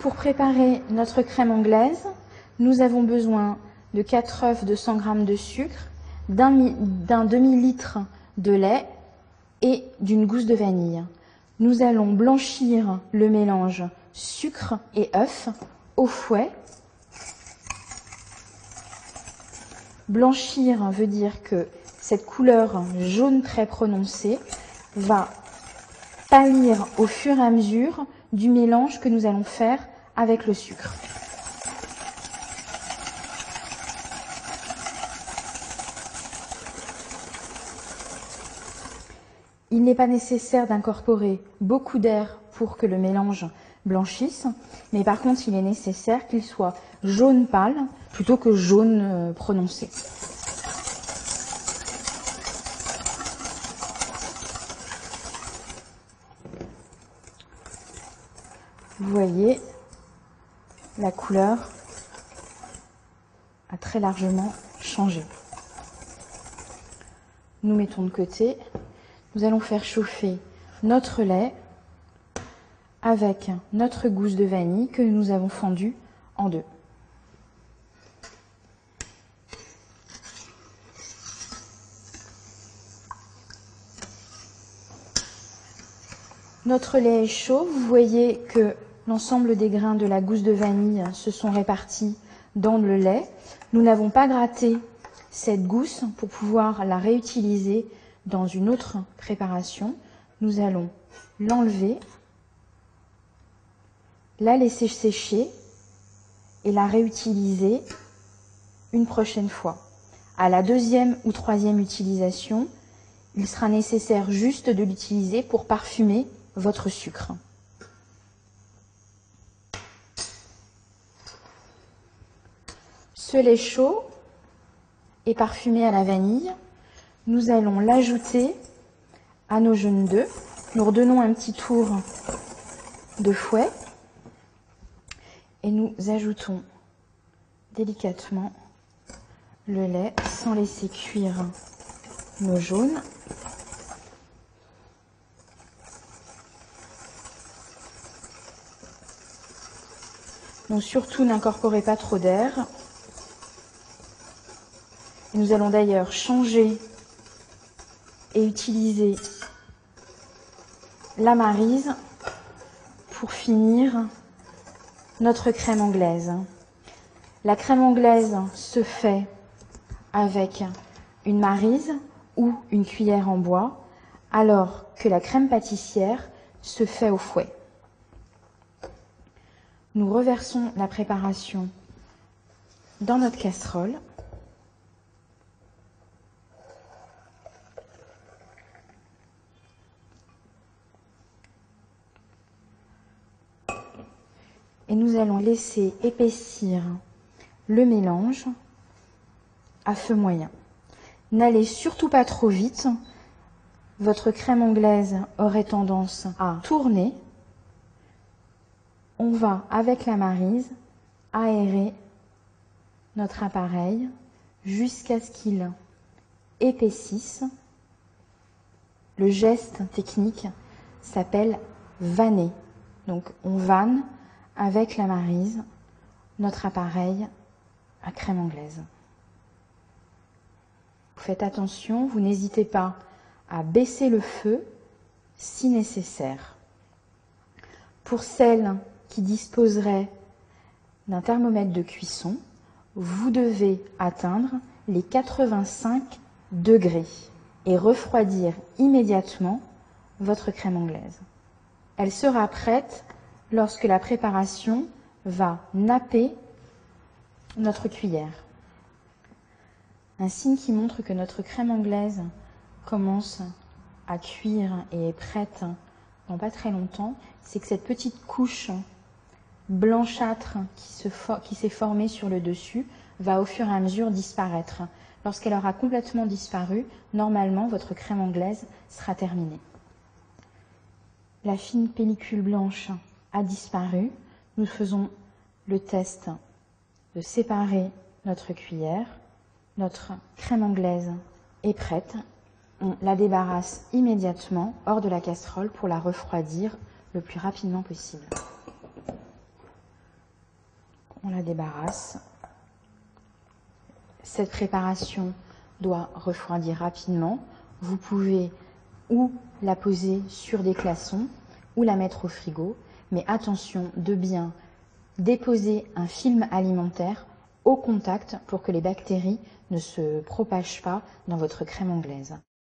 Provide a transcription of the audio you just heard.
Pour préparer notre crème anglaise, nous avons besoin de 4 œufs de 100 g de sucre, d'un demi-litre de lait et d'une gousse de vanille. Nous allons blanchir le mélange sucre et œuf au fouet. Blanchir veut dire que cette couleur jaune très prononcée va pâlir au fur et à mesure du mélange que nous allons faire avec le sucre. Il n'est pas nécessaire d'incorporer beaucoup d'air pour que le mélange blanchisse, mais par contre il est nécessaire qu'il soit jaune pâle plutôt que jaune prononcé. Vous voyez, la couleur a très largement changé. Nous mettons de côté. Nous allons faire chauffer notre lait avec notre gousse de vanille que nous avons fendue en deux. Notre lait est chaud. Vous voyez que l'ensemble des grains de la gousse de vanille se sont répartis dans le lait. Nous n'avons pas gratté cette gousse pour pouvoir la réutiliser dans une autre préparation. Nous allons l'enlever, la laisser sécher et la réutiliser une prochaine fois. À la deuxième ou troisième utilisation, il sera nécessaire juste de l'utiliser pour parfumer votre sucre. Ce lait chaud est parfumé à la vanille. Nous allons l'ajouter à nos jaunes d'œufs. Nous redonnons un petit tour de fouet et nous ajoutons délicatement le lait sans laisser cuire nos jaunes. Donc surtout n'incorporez pas trop d'air. Nous allons d'ailleurs changer et utiliser la Maryse pour finir notre crème anglaise. La crème anglaise se fait avec une Maryse ou une cuillère en bois, alors que la crème pâtissière se fait au fouet. Nous reversons la préparation dans notre casserole. Et nous allons laisser épaissir le mélange à feu moyen. N'allez surtout pas trop vite. Votre crème anglaise aurait tendance à tourner. On va, avec la Maryse, aérer notre appareil jusqu'à ce qu'il épaississe. Le geste technique s'appelle vanner. Donc on vanne avec la Maryse notre appareil à crème anglaise. Vous faites attention, vous n'hésitez pas à baisser le feu si nécessaire. Pour celles qui disposeraient d'un thermomètre de cuisson, vous devez atteindre les 85 degrés et refroidir immédiatement votre crème anglaise. Elle sera prête lorsque la préparation va napper notre cuillère. Un signe qui montre que notre crème anglaise commence à cuire et est prête dans pas très longtemps, c'est que cette petite couche blanchâtre qui s'est formée sur le dessus va au fur et à mesure disparaître. Lorsqu'elle aura complètement disparu, normalement votre crème anglaise sera terminée. La fine pellicule blanche a disparu. Nous faisons le test de séparer notre cuillère. Notre crème anglaise est prête. On la débarrasse immédiatement hors de la casserole pour la refroidir le plus rapidement possible. On la débarrasse. Cette préparation doit refroidir rapidement. Vous pouvez ou la poser sur des glaçons ou la mettre au frigo, mais attention de bien déposer un film alimentaire au contact pour que les bactéries ne se propagent pas dans votre crème anglaise.